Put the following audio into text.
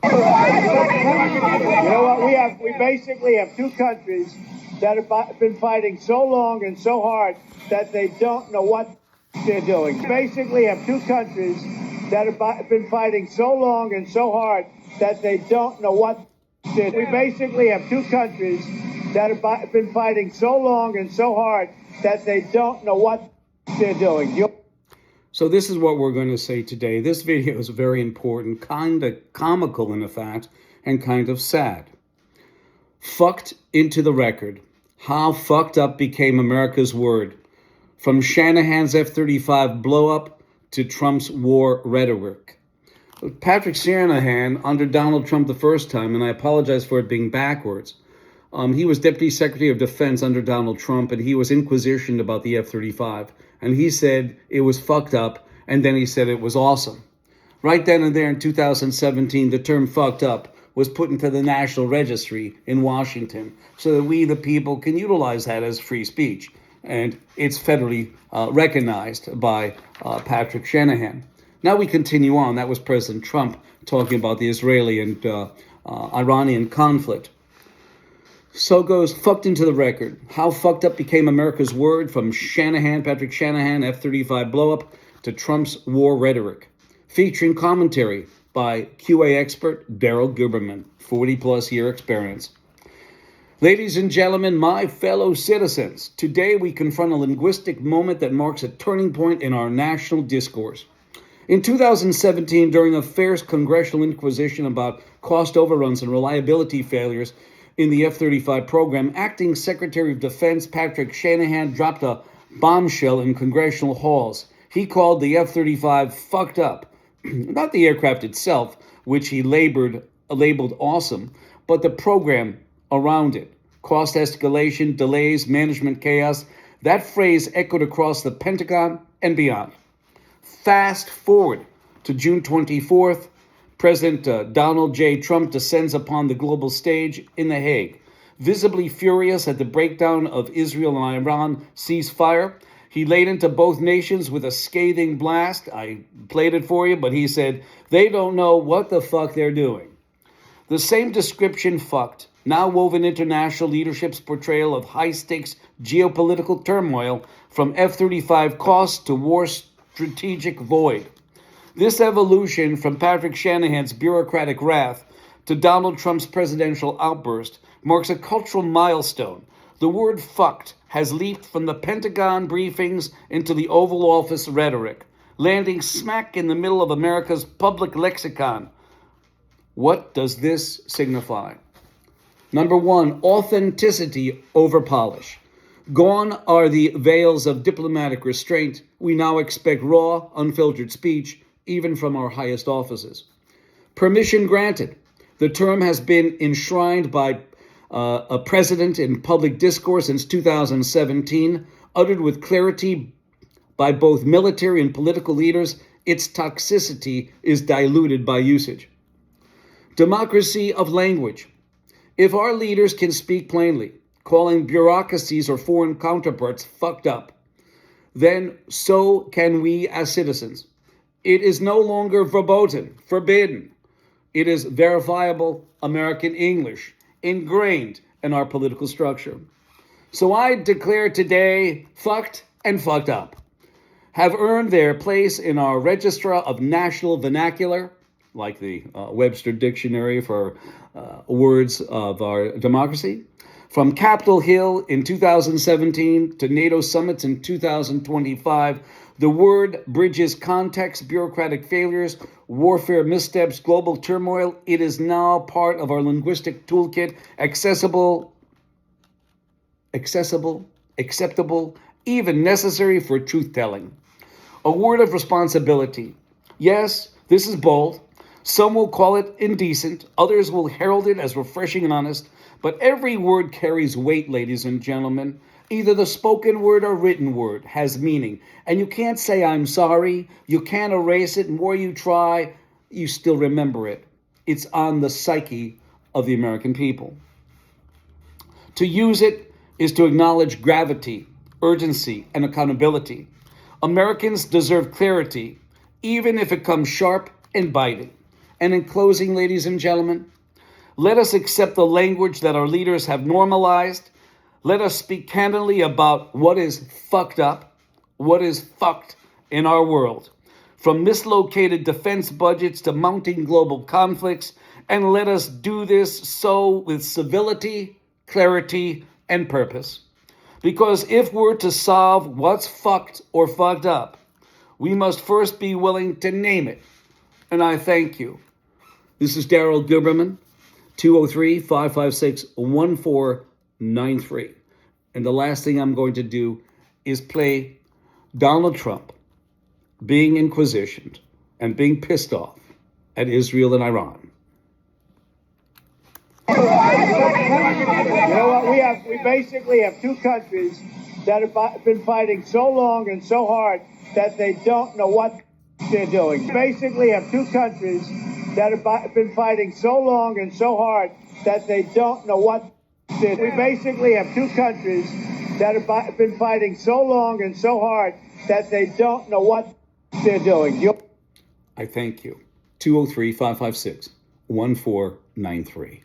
You know what? We basically have two countries that have been fighting so long and so hard that they don't know what they're doing. We basically have two countries that have been fighting so long and so hard that they don't know what they're doing. We basically have two countries that have been fighting so long and so hard that they don't know what they're doing. So this is what we're going to say today. This video is very important, kind of comical in fact, and kind of sad. Fucked into the record. How fucked up became America's word. From Shanahan's F-35 blowup to Trump's war rhetoric. Patrick Shanahan, under Donald Trump the first time, and I apologize for it being backwards, he was Deputy Secretary of Defense under Donald Trump, and he was inquisitioned about the F-35. And he said it was fucked up, and then he said it was awesome. Right then and there in 2017, the term fucked up was put into the National Registry in Washington so that we, the people, can utilize that as free speech. And it's federally recognized by Patrick Shanahan. Now we continue on. That was President Trump talking about the Israeli and Iranian conflict. So goes fucked into the record. How fucked up became America's word, from Shanahan, Patrick Shanahan, F-35 blowup, to Trump's war rhetoric. Featuring commentary by QA expert Daryl Guberman, 40-plus year experience. Ladies and gentlemen, my fellow citizens, today we confront a linguistic moment that marks a turning point in our national discourse. In 2017, during a fierce congressional inquisition about cost overruns and reliability failures in the F-35 program, Acting Secretary of Defense Patrick Shanahan dropped a bombshell in congressional halls. He called the F-35 fucked up. Not the aircraft itself, which he labeled awesome, but the program around it. Cost escalation, delays, management chaos. That phrase echoed across the Pentagon and beyond. Fast forward to June 24th, President Donald J. Trump descends upon the global stage in The Hague. Visibly furious at the breakdown of Israel and Iran ceasefire, he laid into both nations with a scathing blast. I played it for you, but he said, they don't know what the fuck they're doing. The same description fucked, now woven international leadership's portrayal of high-stakes geopolitical turmoil, from F-35 costs to war strategic void. This evolution from Patrick Shanahan's bureaucratic wrath to Donald Trump's presidential outburst marks a cultural milestone. The word fucked has leaped from the Pentagon briefings into the Oval Office rhetoric, landing smack in the middle of America's public lexicon. What does this signify? Number one, authenticity over polish. Gone are the veils of diplomatic restraint. We now expect raw, unfiltered speech, even from our highest offices. Permission granted. The term has been enshrined by a president in public discourse since 2017, uttered with clarity by both military and political leaders. Its toxicity is diluted by usage. Democracy of language. If our leaders can speak plainly, calling bureaucracies or foreign counterparts fucked up, then so can we as citizens. It is no longer verboten, forbidden. It is verifiable American English, ingrained in our political structure. So I declare today, fucked and fucked up have earned their place in our Register of National Vernacular, like the Webster Dictionary for words of our democracy. From Capitol Hill in 2017 to NATO summits in 2025, the word bridges context, bureaucratic failures, warfare missteps, global turmoil. It is now part of our linguistic toolkit, accessible, acceptable, even necessary for truth-telling. A word of responsibility. Yes, this is bold. Some will call it indecent. Others will herald it as refreshing and honest. But every word carries weight, ladies and gentlemen. Either the spoken word or written word has meaning. And you can't say, I'm sorry. You can't erase it. More you try, you still remember it. It's on the psyche of the American people. To use it is to acknowledge gravity, urgency, and accountability. Americans deserve clarity, even if it comes sharp and biting. And in closing, ladies and gentlemen, let us accept the language that our leaders have normalized. Let us speak candidly about what is fucked up, what is fucked in our world, from mislocated defense budgets to mounting global conflicts, and let us do this so with civility, clarity, and purpose. Because if we're to solve what's fucked or fucked up, we must first be willing to name it. And I thank you. This is Daryl Gilberman, 203-556-1493. And the last thing I'm going to do is play Donald Trump being inquisitioned and being pissed off at Israel and Iran. You know what? We basically have two countries that have been fighting so long and so hard that they don't know what they're doing. We basically have two countries that have been fighting so long and so hard that they don't know what they're doing. We basically have two countries that have been fighting so long and so hard that they don't know what they're doing. I thank you. 203-556-1493.